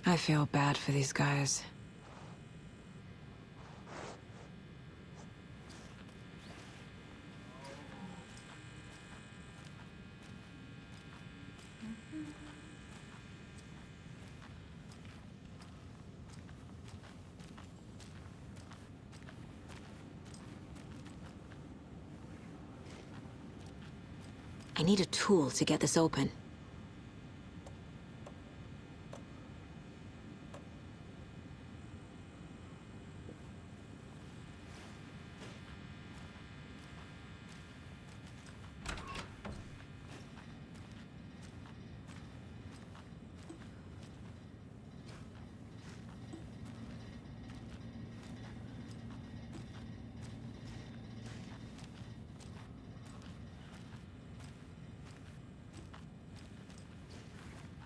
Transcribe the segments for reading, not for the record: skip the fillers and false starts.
I feel bad for these guys. I need a tool to get this open.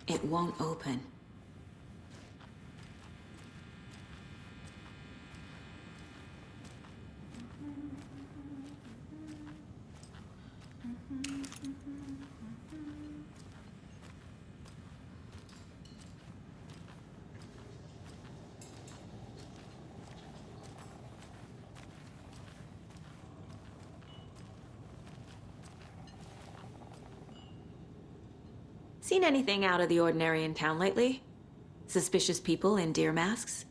It won't open. Seen anything out of the ordinary in town lately? Suspicious people in deer masks?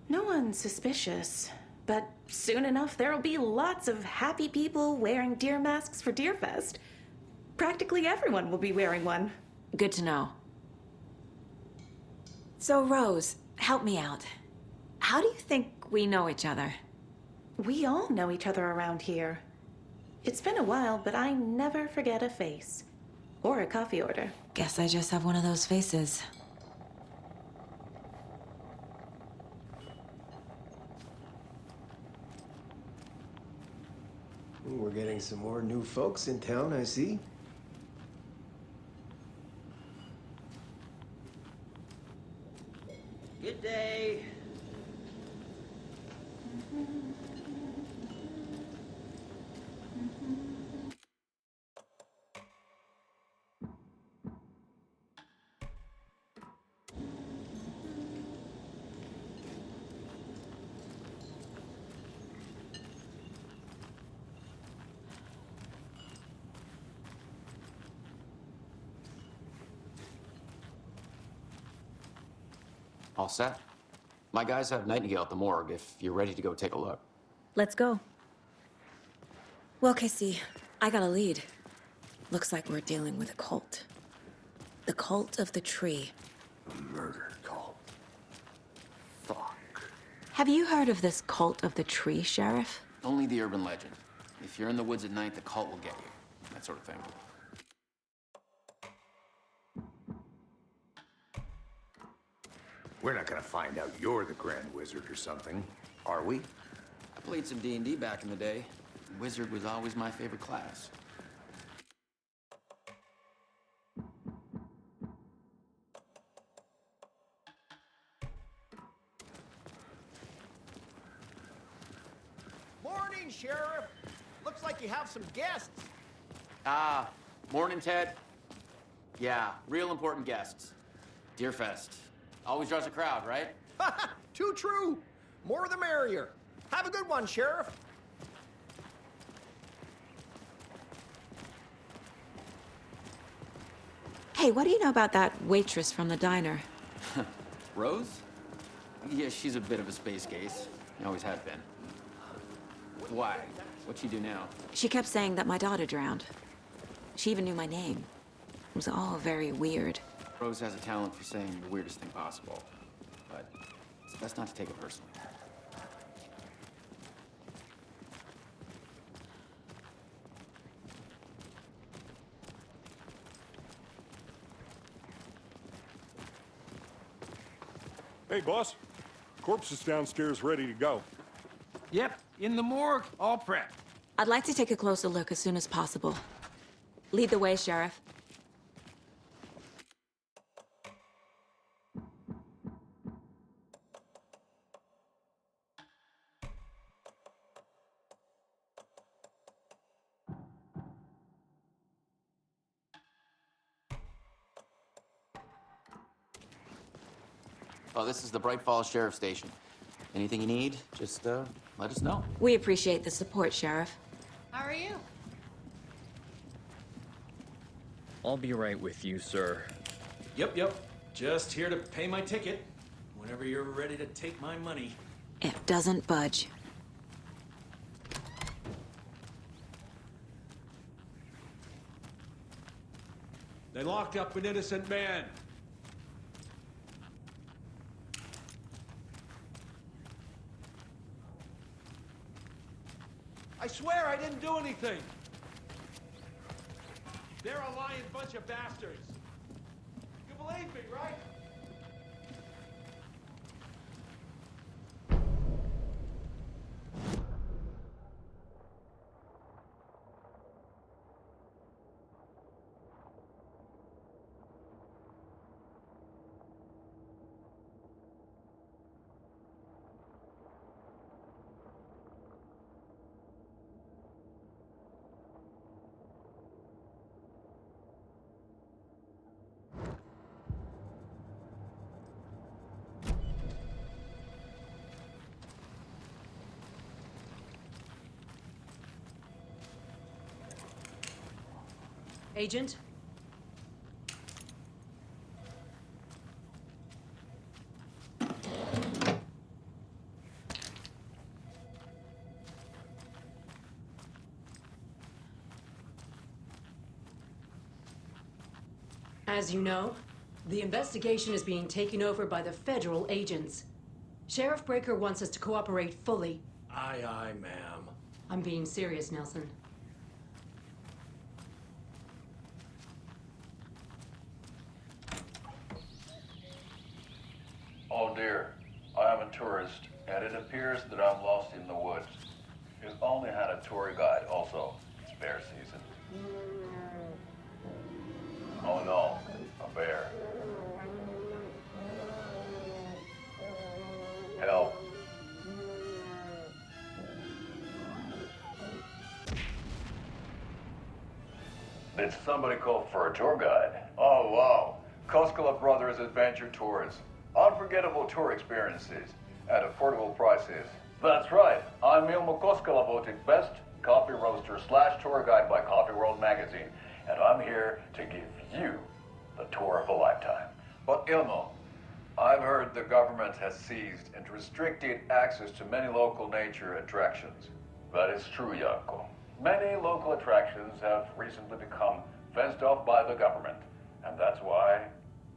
No one's suspicious, but soon enough there'll be lots of happy people wearing deer masks for Deerfest. Practically everyone will be wearing one. Good to know. So, Rose, help me out. How do you think we know each other? We all know each other around here. It's been a while, but I never forget a face. Or a coffee order. Guess I just have one of those faces. We're getting some more new folks in town, I see. Good day. All set. My guys have Nightingale at the morgue if you're ready to go take a look. Let's go. Well, Casey, I got a lead. Looks like we're dealing with a cult. The cult of the tree. A murder cult. Fuck. Have you heard of this cult of the tree, Sheriff? Only the urban legend. If you're in the woods at night, the cult will get you. That sort of thing. We're not gonna find out you're the Grand Wizard or something, are we? I played some D&D back in the day. Wizard was always my favorite class. Morning, Sheriff. Looks like you have some guests. Ah, morning, Ted. Yeah, real important guests. Deerfest. Always draws a crowd, right? Too true. More the merrier. Have a good one, Sheriff. Hey, what do you know about that waitress from the diner? Rose? Yeah, she's a bit of a space case. Always had been. Why? What'd she do now? She kept saying that my daughter drowned. She even knew my name. It was all very weird. Rose has a talent for saying the weirdest thing possible. But it's best not to take it personally. Hey, boss. Corpse is downstairs ready to go. Yep, in the morgue, all prepped. I'd like to take a closer look as soon as possible. Lead the way, Sheriff. Oh, this is the Bright Falls Sheriff Station. Anything you need, just let us know. We appreciate the support, Sheriff. How are you? I'll be right with you, sir. Yep. Just here to pay my ticket. Whenever you're ready to take my money. It doesn't budge. They locked up an innocent man. I swear I didn't do anything. They're a lying bunch of bastards. You believe me, right? Agent? As you know, the investigation is being taken over by the federal agents. Sheriff Breaker wants us to cooperate fully. Aye, ma'am. I'm being serious, Nelson. Oh dear, I am a tourist, and it appears that I'm lost in the woods. You've only had a tour guide also. It's bear season. Oh no, a bear. Help. Did somebody call for a tour guide? Oh wow, Koskela Brothers Adventure Tours. Unforgettable tour experiences at affordable prices. That's right, I'm Ilmo Koskela, voted best coffee roaster / tour guide by Coffee World magazine, and I'm here to give you the tour of a lifetime. But Ilmo, I've heard the government has seized and restricted access to many local nature attractions. That is true, Janko. Many local attractions have recently become fenced off by the government, and that's why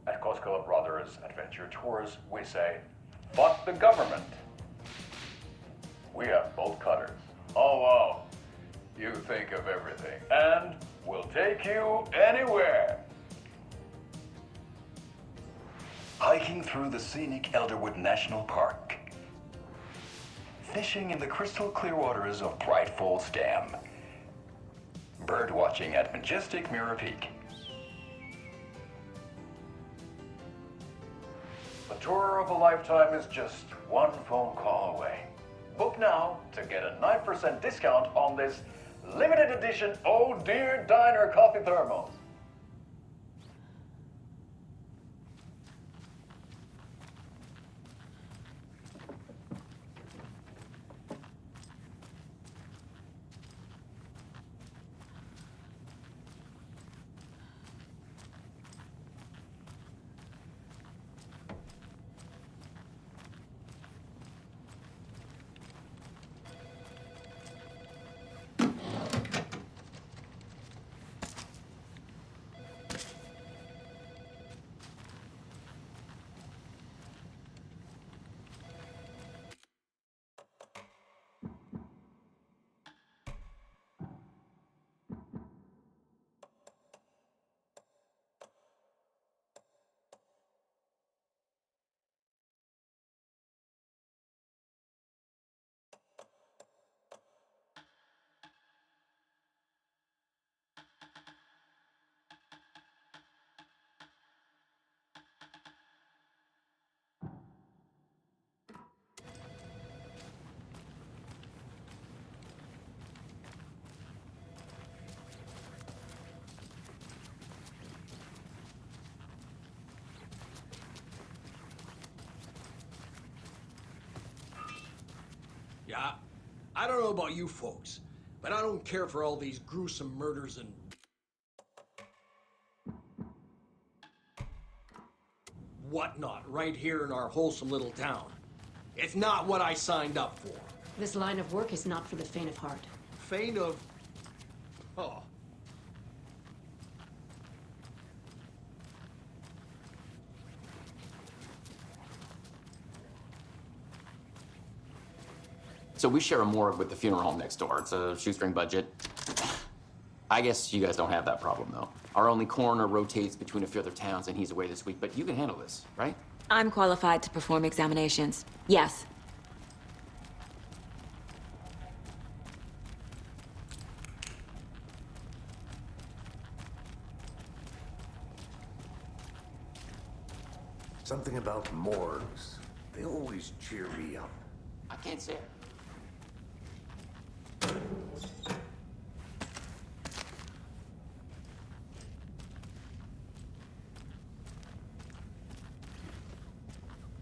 at Koskela Brothers Adventure Tours, we say, fuck the government. We have bolt cutters. Oh wow, you think of everything. And we'll take you anywhere. Hiking through the scenic Elderwood National Park. Fishing in the crystal clear waters of Bright Falls Dam. Bird watching at majestic Mirror Peak. The tour of a lifetime is just one phone call away. Book now to get a 9% discount on this limited edition Oh Dear Diner coffee thermos. Yeah, I don't know about you folks, but I don't care for all these gruesome murders and whatnot right here in our wholesome little town. It's not what I signed up for. This line of work is not for the faint of heart. Faint of... Oh. So we share a morgue with the funeral home next door. It's a shoestring budget. I guess you guys don't have that problem, though. Our only coroner rotates between a few other towns, and he's away this week, but you can handle this, right? I'm qualified to perform examinations. Yes. Something about morgues. They always cheer me up. I can't say it.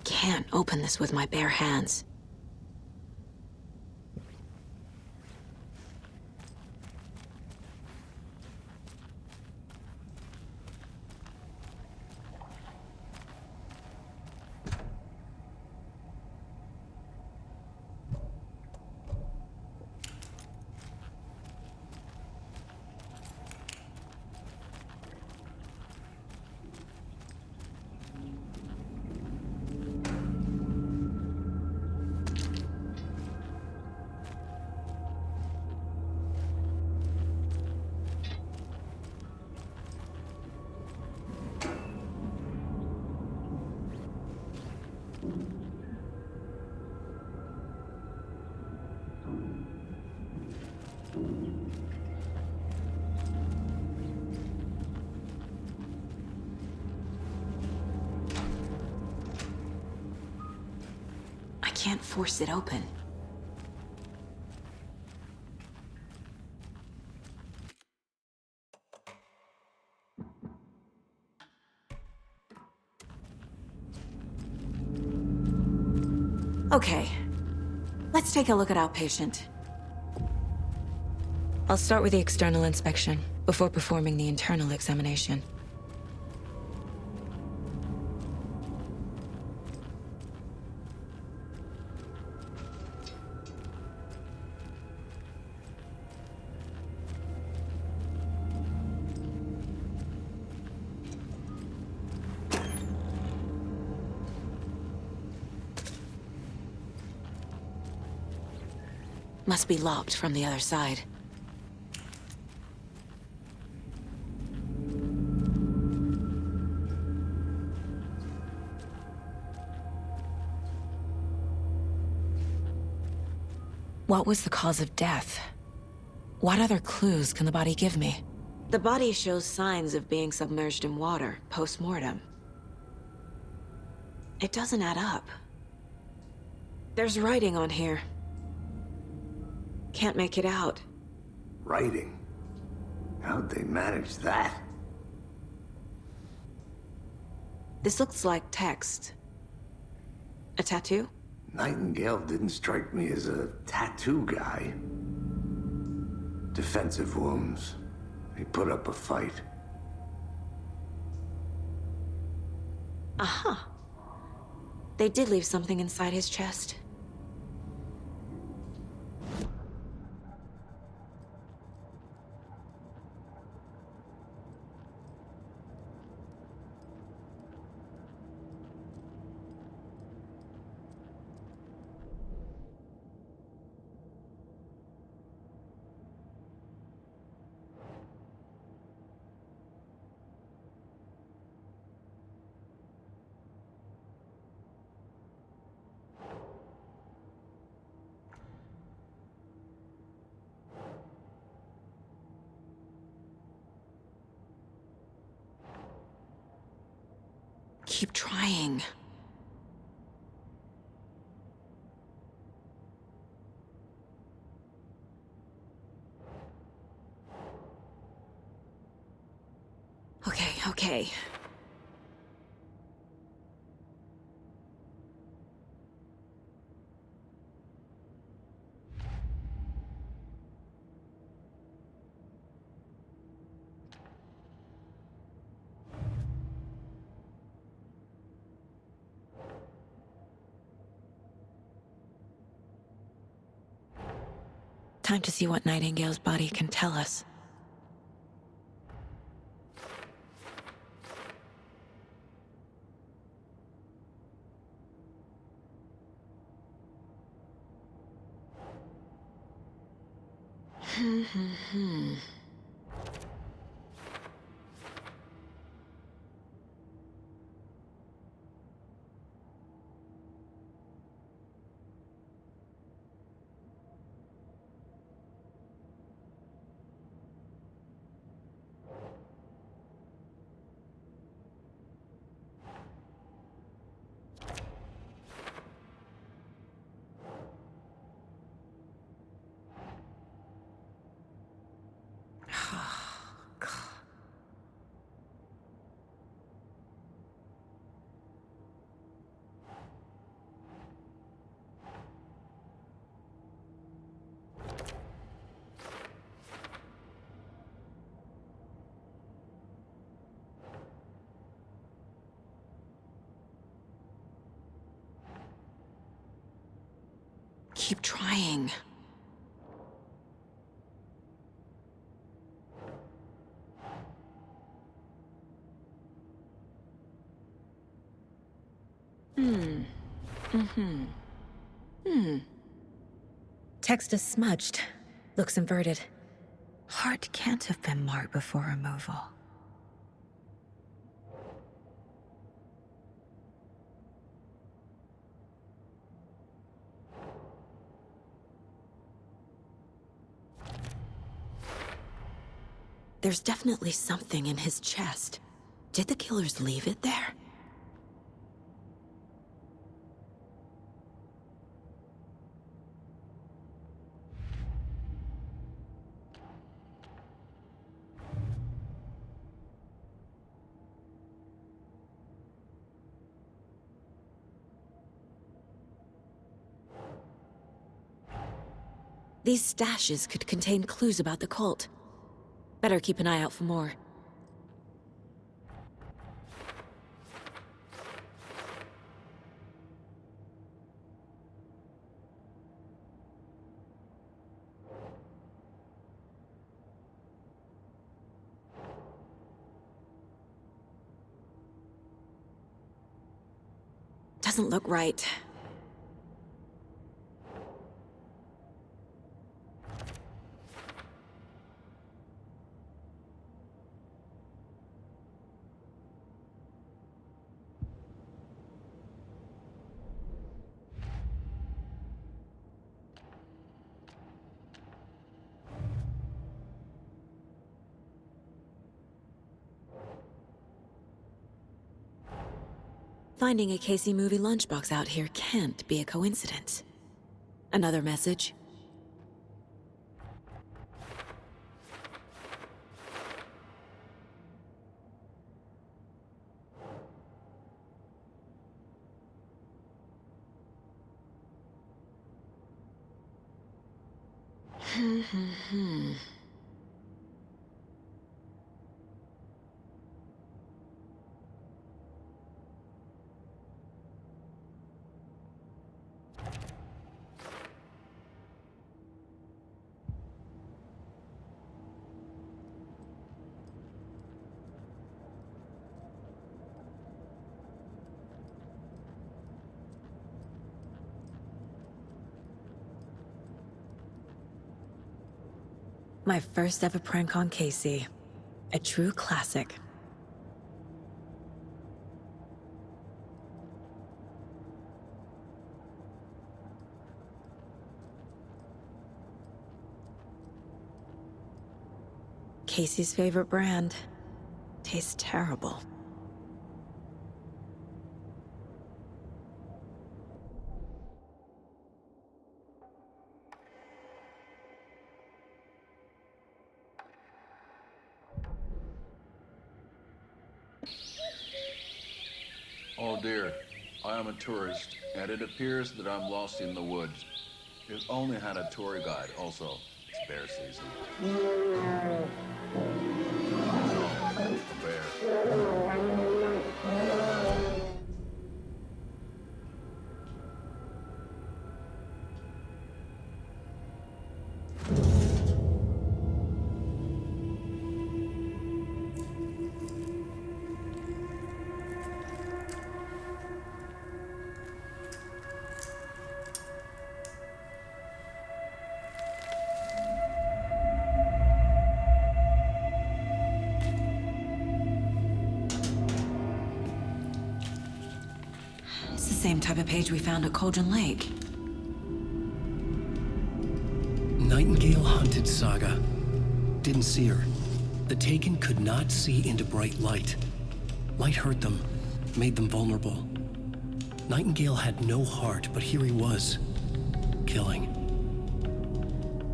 Can't open this with my bare hands. I can't force it open. Okay, let's take a look at outpatient. I'll start with the external inspection before performing the internal examination. Must be locked from the other side. What was the cause of death? What other clues can the body give me? The body shows signs of being submerged in water post-mortem. It doesn't add up. There's writing on here. Can't make it out. Writing? How'd they manage that? This looks like text. A tattoo? Nightingale didn't strike me as a tattoo guy. Defensive wounds. He put up a fight. Aha. They did leave something inside his chest. Keep trying. Okay. Time to see what Nightingale's body can tell us. Keep trying. Text is smudged. Looks inverted. Heart can't have been marked before removal. There's definitely something in his chest. Did the killers leave it there? These stashes could contain clues about the cult. Better keep an eye out for more. Doesn't look right. Finding a Casey movie lunchbox out here can't be a coincidence. Another message? My first ever prank on Casey. A true classic. Casey's favorite brand. Tastes terrible. Oh dear, I am a tourist, and it appears that I'm lost in the woods. We've only had a tour guide, also. It's bear season. No, a bear. same type of page we found at Cauldron Lake. Nightingale hunted Saga. Didn't see her. The Taken could not see into bright light. Light hurt them, made them vulnerable. Nightingale had no heart, but here he was, killing.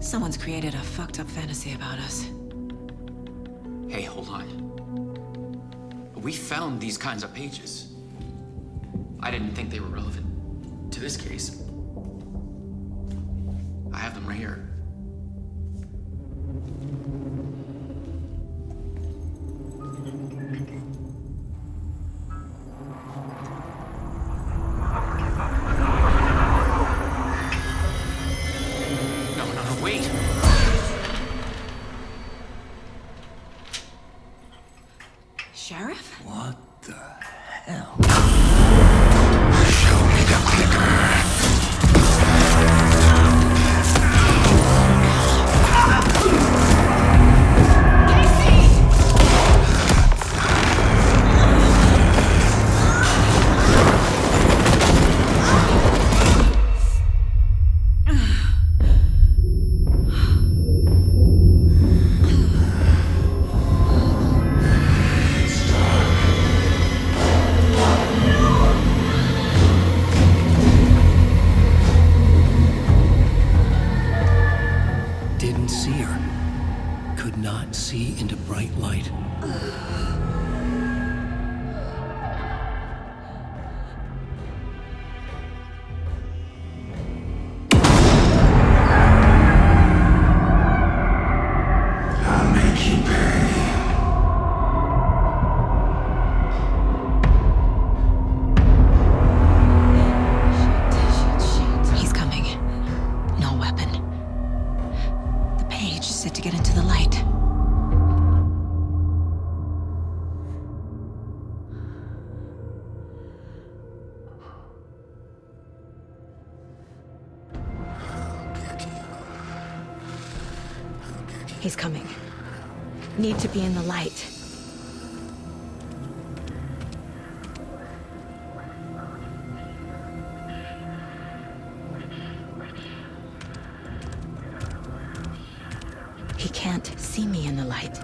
Someone's created a fucked up fantasy about us. Hey, hold on. We found these kinds of pages. I didn't think they were relevant to this case. I have them right here. No, wait! Sheriff? What the hell? Show me the clicker. Didn't see her. Could not see into bright light. I'll make you pay. He's coming. No weapon. The page said to get into the light. He's coming. Need to be in the light. He can't see me in the light.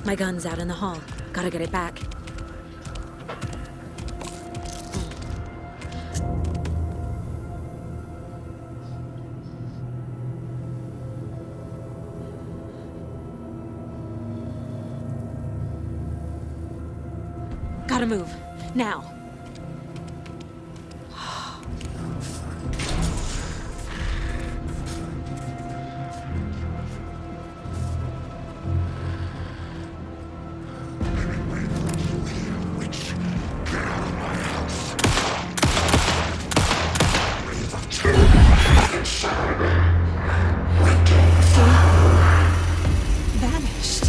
My gun's out in the hall. Gotta get it back. Gotta move. Now. Vanished.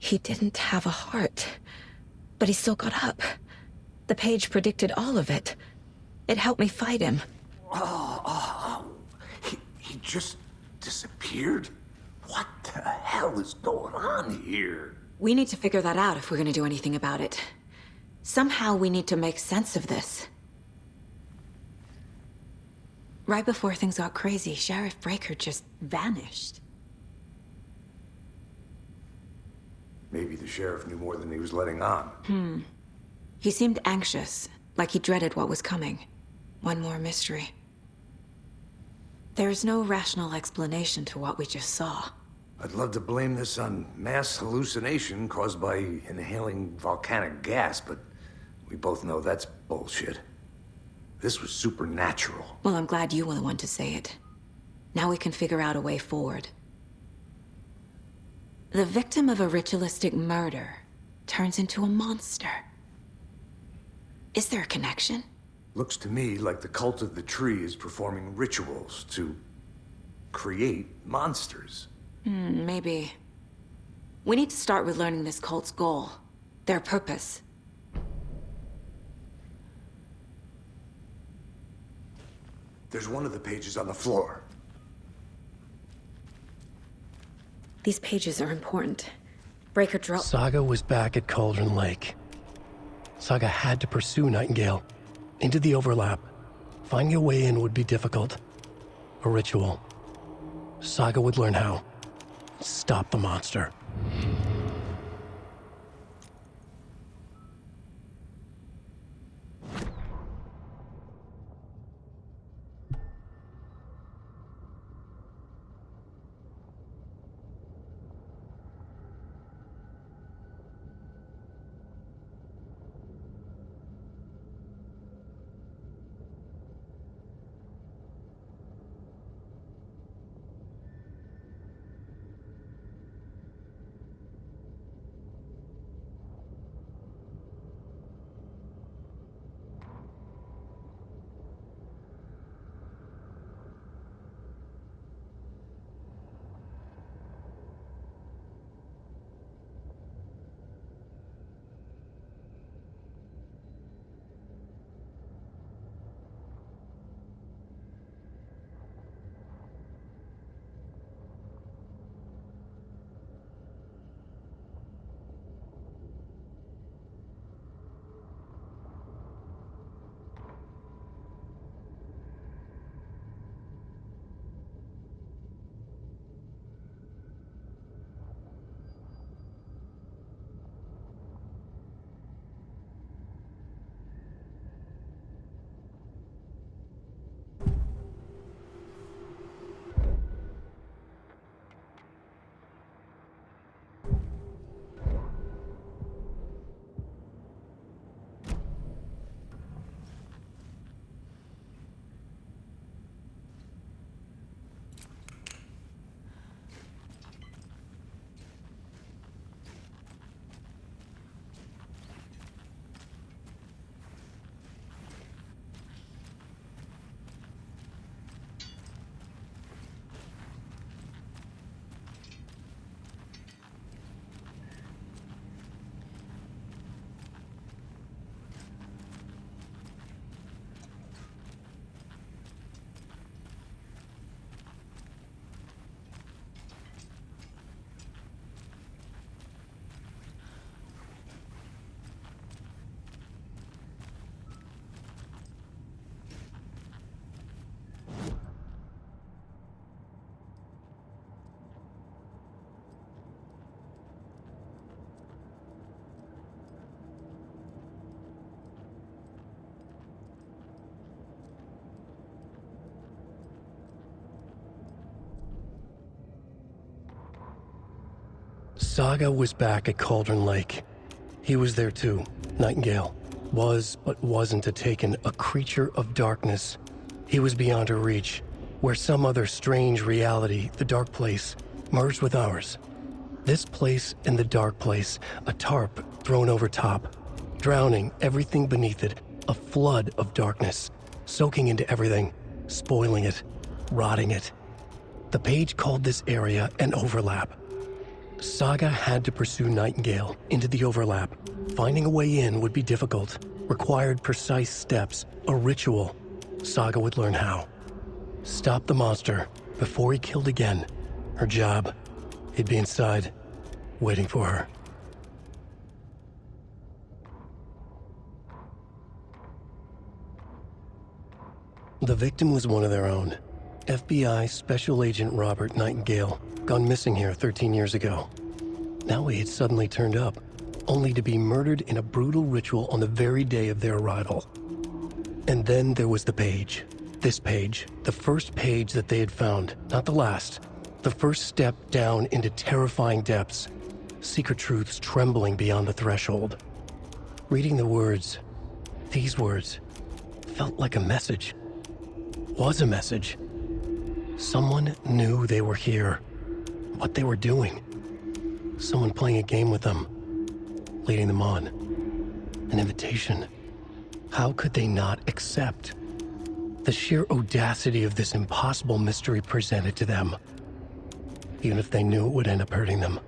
He didn't have a heart, but he still got up. The page predicted all of it. It helped me fight him. He just disappeared? What the hell is going on here? We need to figure that out if we're gonna do anything about it. Somehow we need to make sense of this. Right before things got crazy, Sheriff Breaker just vanished. Maybe the sheriff knew more than he was letting on. He seemed anxious, like he dreaded what was coming. One more mystery. There's no rational explanation to what we just saw. I'd love to blame this on mass hallucination caused by inhaling volcanic gas, but we both know that's bullshit. This was supernatural. Well, I'm glad you were the one to say it. Now we can figure out a way forward. The victim of a ritualistic murder turns into a monster. Is there a connection? Looks to me like the cult of the tree is performing rituals to create monsters. Maybe. We need to start with learning this cult's goal, their purpose. There's one of the pages on the floor. These pages are important. Breaker dropped. Saga was back at Cauldron Lake. Saga had to pursue Nightingale into the overlap. Finding a way in would be difficult. A ritual. Saga would learn how. Stop the monster. Saga was back at Cauldron Lake. He was there too, Nightingale. Was, but wasn't a Taken, a creature of darkness. He was beyond her reach, where some other strange reality, the Dark Place, merged with ours. This place and the Dark Place, a tarp thrown over top, drowning everything beneath it, a flood of darkness, soaking into everything, spoiling it, rotting it. The page called this area an overlap. Saga had to pursue Nightingale into the overlap. Finding a way in would be difficult, required precise steps, a ritual. Saga would learn how. Stop the monster before he killed again. Her job. He'd be inside, waiting for her. The victim was one of their own. FBI Special Agent Robert Nightingale, gone missing here 13 years ago. Now he had suddenly turned up, only to be murdered in a brutal ritual on the very day of their arrival. And then there was the page. This page, the first page that they had found, not the last. The first step down into terrifying depths, secret truths trembling beyond the threshold. Reading the words, these words, felt like a message. Was a message. Someone knew they were here, what they were doing. Someone playing a game with them, leading them on. An invitation. How could they not accept? The sheer audacity of this impossible mystery presented to them, even if they knew it would end up hurting them.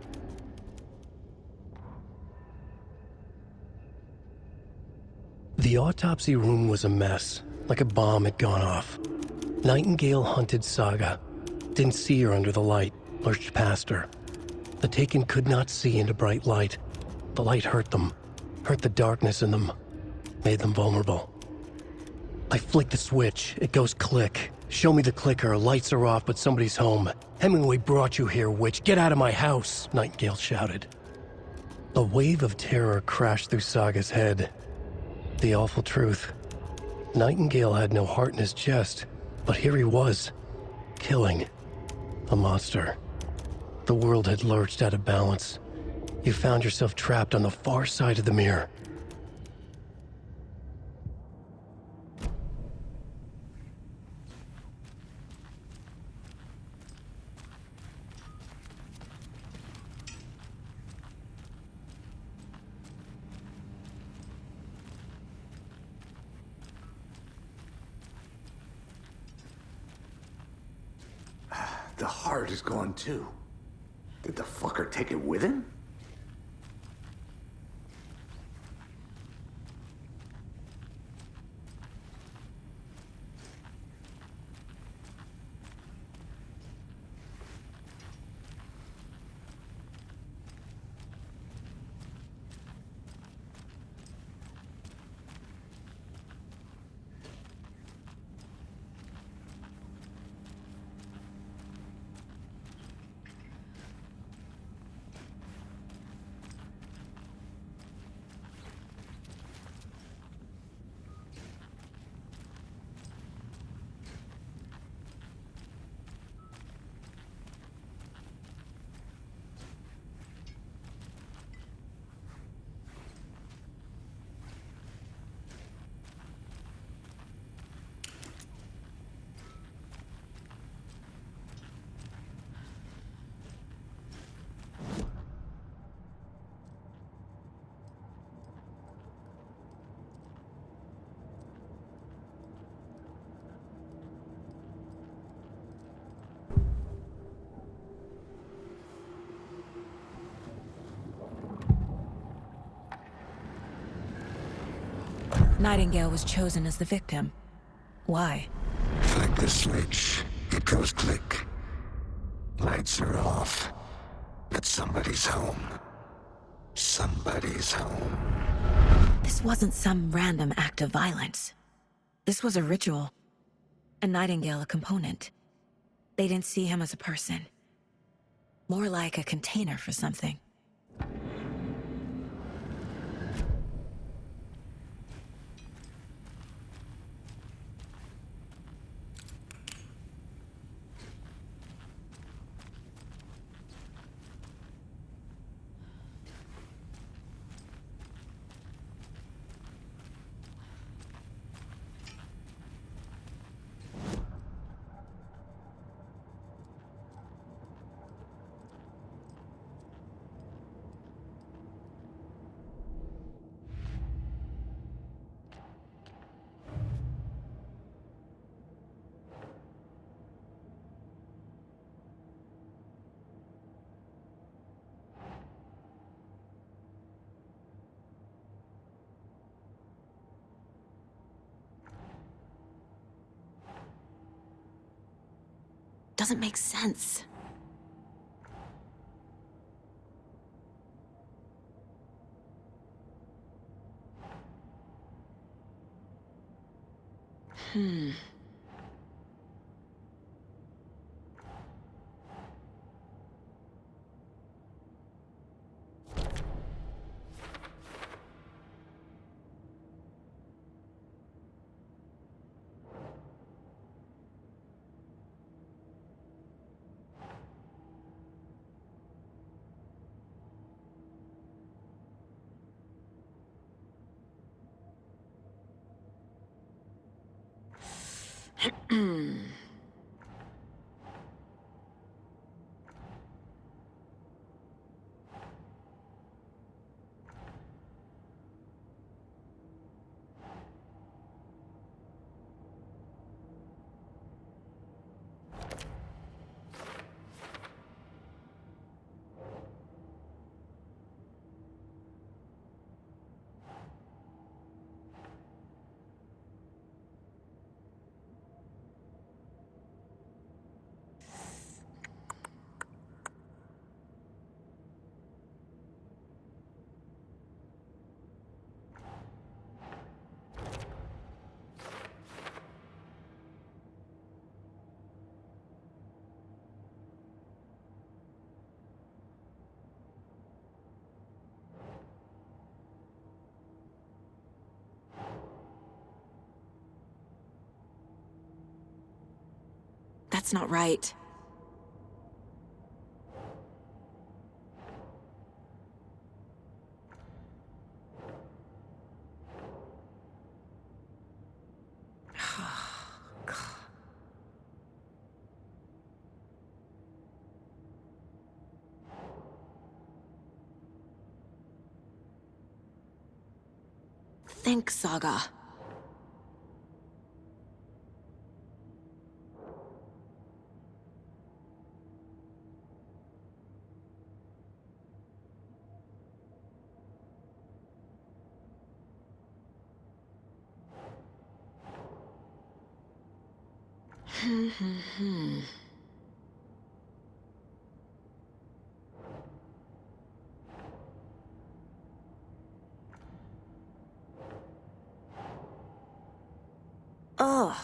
The autopsy room was a mess, like a bomb had gone off. Nightingale hunted Saga, didn't see her under the light, lurched past her. The Taken could not see into bright light. The light hurt them, hurt the darkness in them, made them vulnerable. I flick the switch, it goes click. Show me the clicker, lights are off, but somebody's home. Hemingway brought you here, witch, get out of my house, Nightingale shouted. A wave of terror crashed through Saga's head. The awful truth. Nightingale had no heart in his chest, but here he was, killing a monster. The world had lurched out of balance. You found yourself trapped on the far side of the mirror. The heart is gone too. Did the fucker take it with him? Nightingale was chosen as the victim. Why? Flick the switch. It goes click. Lights are off. But somebody's home. Somebody's home. This wasn't some random act of violence. This was a ritual. And Nightingale a component. They didn't see him as a person. More like a container for something. doesn't make sense. That's not right. Think, Saga. Ugh.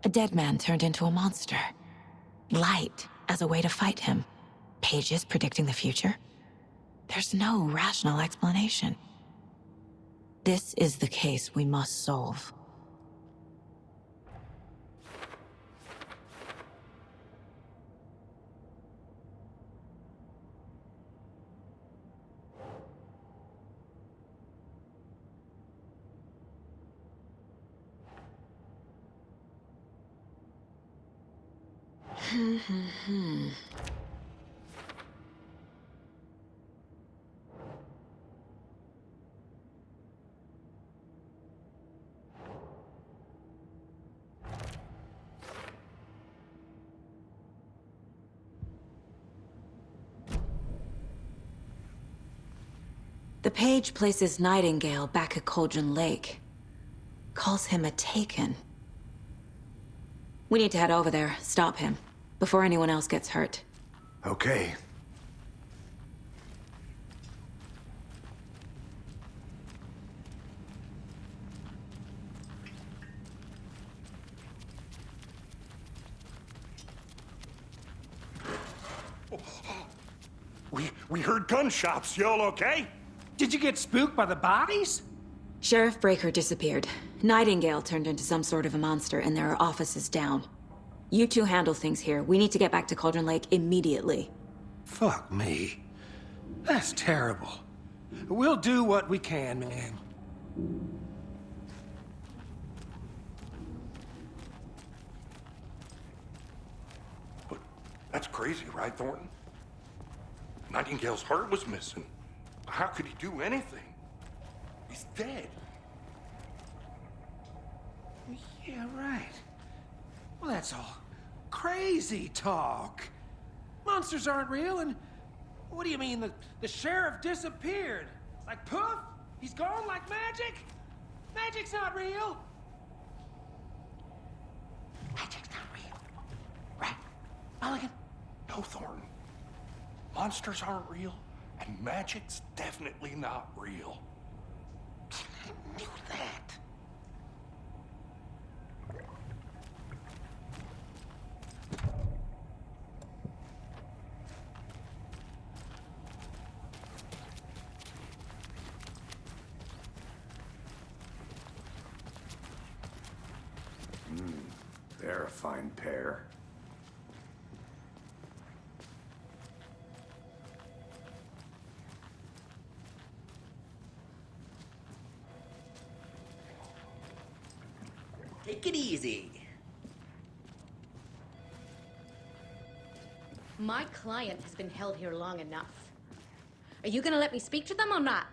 A dead man turned into a monster. Light as a way to fight him. Pages predicting the future. There's no rational explanation. This is the case we must solve. The page places Nightingale back at Cauldron Lake. Calls him a Taken. We need to head over there, stop him, before anyone else gets hurt. Okay. We heard gunshots. You all okay? Did you get spooked by the bodies? Sheriff Breaker disappeared. Nightingale turned into some sort of a monster, and there are offices down. You two handle things here. We need to get back to Cauldron Lake immediately. Fuck me. That's terrible. We'll do what we can, man. That's crazy, right, Thornton? Nightingale's heart was missing. How could he do anything? He's dead. Yeah, right. Well, that's all crazy talk. Monsters aren't real, and what do you mean the sheriff disappeared? Like poof? He's gone like magic? Magic's not real. Magic's not real. Right, Mulligan? No, Thornton. Monsters aren't real, and magic's definitely not real. I knew that. They're a fine pair. Take it easy. My client has been held here long enough. Are you gonna let me speak to them or not?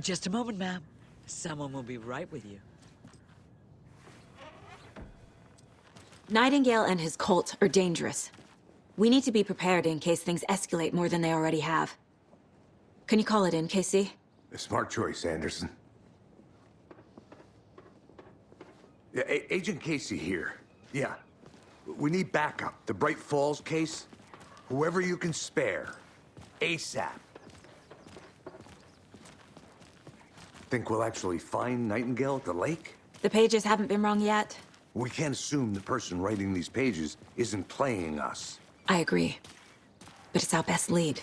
Just a moment, ma'am. Someone will be right with you. Nightingale and his cult are dangerous. We need to be prepared in case things escalate more than they already have. Can you call it in, Casey? A smart choice, Anderson. Yeah, Agent Casey here. Yeah. We need backup. The Bright Falls case? Whoever you can spare. ASAP. Think we'll actually find Nightingale at the lake? The pages haven't been wrong yet. We can't assume the person writing these pages isn't playing us. I agree. But it's our best lead.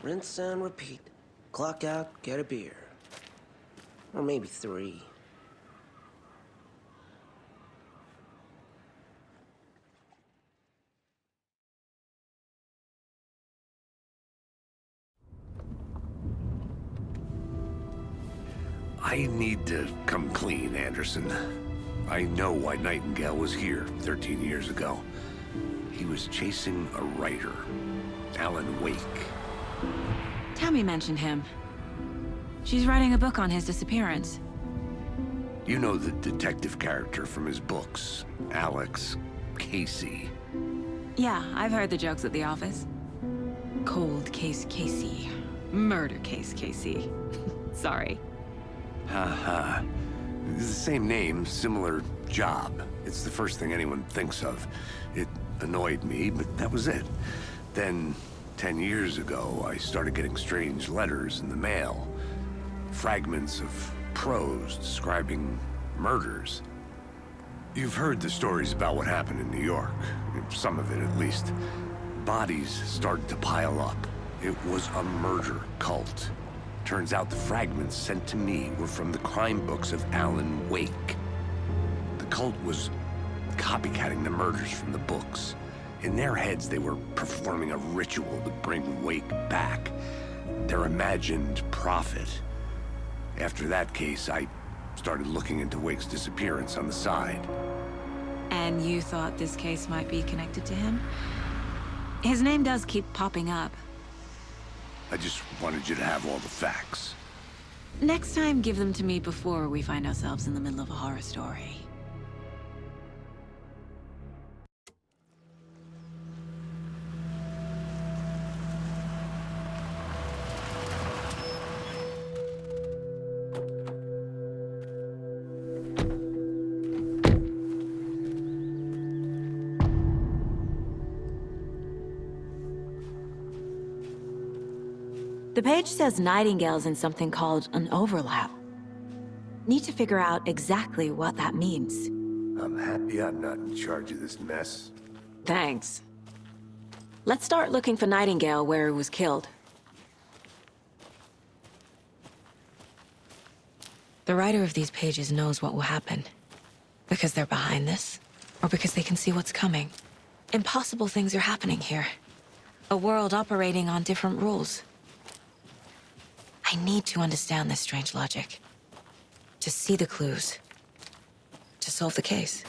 Rinse and repeat. Clock out, get a beer. Or maybe 3. I need to come clean, Anderson. I know why Nightingale was here 13 years ago. He was chasing a writer, Alan Wake. Tammy mentioned him. She's writing a book on his disappearance. You know the detective character from his books, Alex Casey. Yeah, I've heard the jokes at the office. Cold case Casey. Murder case Casey. Sorry. Ha. It's the same name, similar job. It's the first thing anyone thinks of. It annoyed me, but that was it. Then, 10 years ago, I started getting strange letters in the mail. Fragments of prose describing murders. You've heard the stories about what happened in New York. Some of it, at least. Bodies started to pile up. It was a murder cult. Turns out the fragments sent to me were from the crime books of Alan Wake. The cult was copycatting the murders from the books. In their heads, they were performing a ritual to bring Wake back. Their imagined prophet. After that case, I started looking into Wake's disappearance on the side. And you thought this case might be connected to him? His name does keep popping up. I just wanted you to have all the facts. Next time, give them to me before we find ourselves in the middle of a horror story. The page says Nightingale's in something called an overlap. Need to figure out exactly what that means. I'm happy I'm not in charge of this mess. Thanks. Let's start looking for Nightingale where he was killed. The writer of these pages knows what will happen. Because they're behind this, or because they can see what's coming. Impossible things are happening here. A world operating on different rules. I need to understand this strange logic. To see the clues. To solve the case.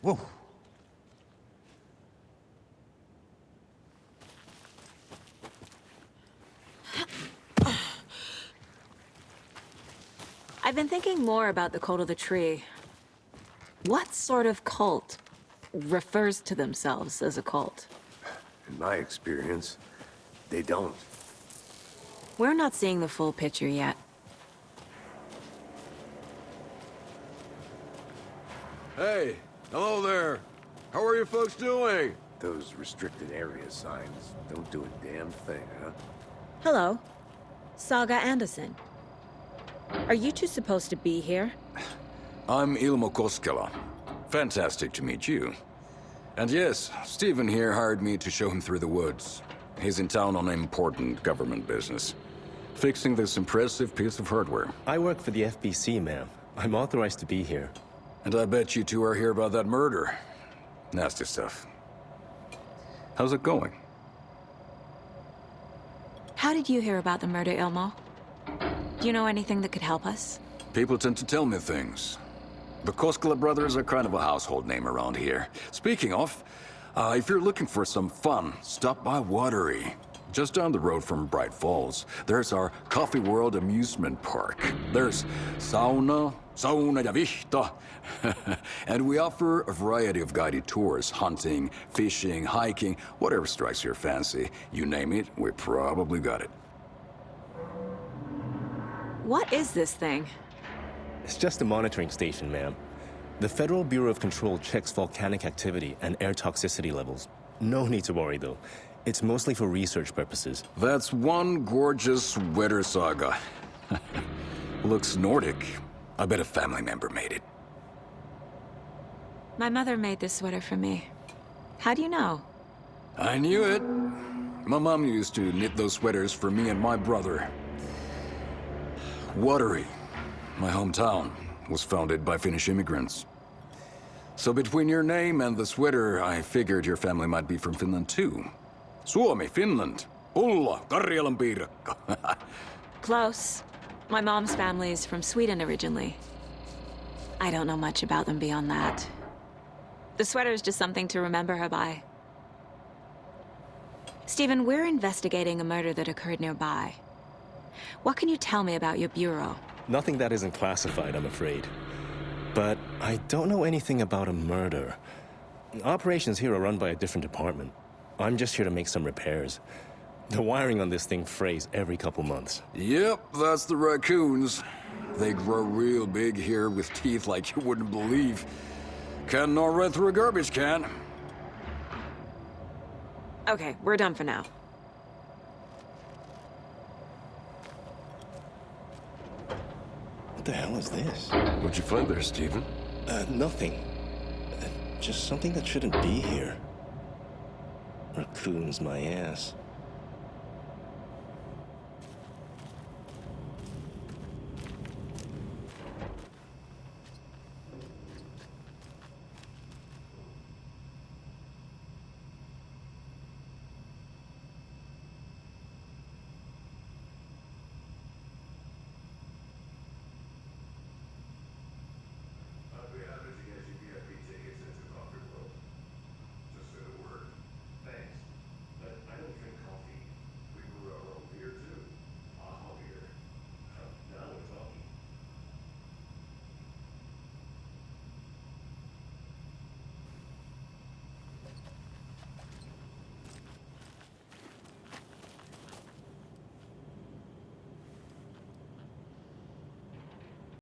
Whoa. I've been thinking more about the cult of the tree. What sort of cult refers to themselves as a cult? In my experience, they don't. We're not seeing the full picture yet. Hey, hello there. How are you folks doing? Those restricted area signs don't do a damn thing, huh? Hello. Saga Anderson. Are you two supposed to be here? I'm Ilmo Koskela. Fantastic to meet you. And yes, Stephen here hired me to show him through the woods. He's in town on important government business. Fixing this impressive piece of hardware. I work for the FBC, ma'am. I'm authorized to be here. And I bet you two are here about that murder. Nasty stuff. How's it going? How did you hear about the murder, Ilmo? Do you know anything that could help us? People tend to tell me things. The Koskela brothers are kind of a household name around here. Speaking of, if you're looking for some fun, stop by Watery. Just down the road from Bright Falls, there's our Coffee World amusement park. There's sauna ja vihta. And we offer a variety of guided tours, hunting, fishing, hiking, whatever strikes your fancy. You name it, we probably got it. What is this thing? It's just a monitoring station, ma'am. The Federal Bureau of Control checks volcanic activity and air toxicity levels. No need to worry, though. It's mostly for research purposes. That's one gorgeous weather saga. Looks Nordic. I bet a family member made it. My mother made this sweater for me. How do you know? I knew it. My mom used to knit those sweaters for me and my brother. Watery, my hometown, was founded by Finnish immigrants. So between your name and the sweater, I figured your family might be from Finland too. Suomi, Finland. Ulla, Karjalan piirakka. Close. My mom's family's from Sweden originally. I don't know much about them beyond that. The sweater's just something to remember her by. Stephen, we're investigating a murder that occurred nearby. What can you tell me about your bureau? Nothing that isn't classified, I'm afraid. But I don't know anything about a murder. Operations here are run by a different department. I'm just here to make some repairs. The wiring on this thing frays every couple months. Yep, that's the raccoons. They grow real big here with teeth like you wouldn't believe. Can't gnaw right through a garbage can. Okay, we're done for now. What the hell is this? What'd you find there, Stephen? Nothing. Just something that shouldn't be here. Raccoons, my ass.